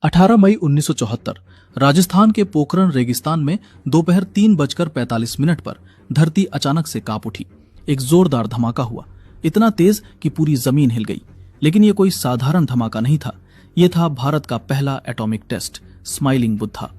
18 मई 1974 राजस्थान के पोखरण रेगिस्तान में दोपहर 3:45 पर धरती अचानक से कांप उठी। एक जोरदार धमाका हुआ, इतना तेज कि पूरी जमीन हिल गई। लेकिन यह कोई साधारण धमाका नहीं था, यह था भारत का पहला एटॉमिक टेस्ट, स्माइलिंग बुद्धा।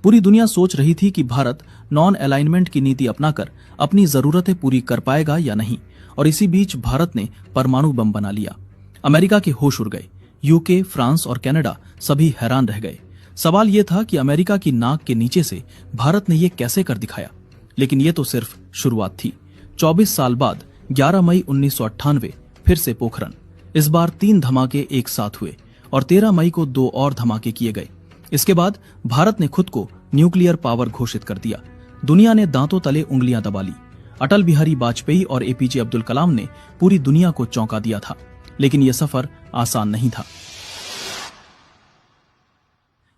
पूरी दुनिया सोच रही थी कि भारत नॉन अलाइनमेंट की नीति अपनाकर अपनी जरूरतें पूरी कर पाएगा या नहीं, और इसी बीच भारत ने परमाणु बम बना लिया। अमेरिका के होश उड़ गए, यूके, फ्रांस और कनाडा सभी हैरान रह गए। सवाल यह था कि अमेरिका की नाक के नीचे से भारत ने यह कैसे कर दिखाया। लेकिन यह तो सिर्फ शुरुआत थी। 24 साल बाद 11 मई 1998 फिर से पोखरण। इस बार 3 धमाके एक साथ हुए और 13 मई को 2 और धमाके किए गए। इसके बाद भारत ने खुद को न्यूक्लियर पावर घोषित कर दिया। दुनिया ने दांतों तले उंगलियां दबा ली। अटल बिहारी वाजपेयी और एपीजे अब्दुल कलाम ने पूरी दुनिया को चौंका दिया था। लेकिन यह सफर आसान नहीं था।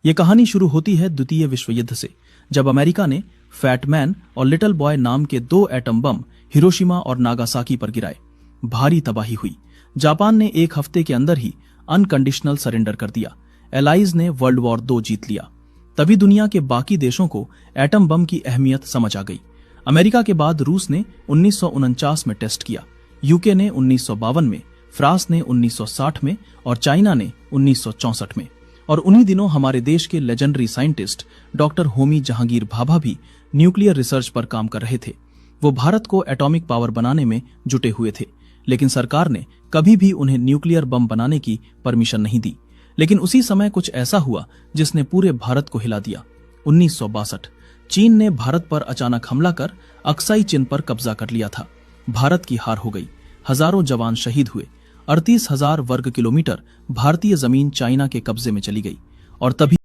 यह कहानी शुरू होती है द्वितीय विश्व युद्ध से, जब अमेरिका ने फैट मैन और लिटिल बॉय नाम के 2 एटम बम हिरोशिमा और नागासाकी पर गिराए। भारी तबाही हुई। जापान ने 1 हफ्ते के अंदर ही अनकंडीशनल सरेंडर कर दिया। एलाइज ने वर्ल्ड वॉर 2 जीत लिया। तभी दुनिया के बाकी देशों को एटम बम की अहमियत समझ आ गई। अमेरिका के बाद रूस ने 1949 में टेस्ट किया, यूके ने 1952 में, फ्रांस ने 1960 में और चाइना ने 1964 में। और उन्हीं दिनों हमारे देश के legendary scientist doctor Homi Jahangir Bhabha भी न्यूक्लियर रिसर्च पर काम कर रहे थे। वो भारत को एटॉमिक पावर बनाने में जुटे हुए थे, लेकिन सरकार ने कभी भी उन्हें न्यूक्लियर बम बनाने की परमिशन नहीं दी। लेकिन उसी समय कुछ ऐसा हुआ जिसने पूरे भारत को हिला दिया। 1962 चीन ने भारत पर अचानक हमला कर अक्साई चिन पर कब्जा कर लिया था। भारत की हार हो गई। हजारों जवान शहीद हुए। 38,000 वर्ग किलोमीटर भारतीय जमीन चाइना के कब्जे में चली गई। और तभी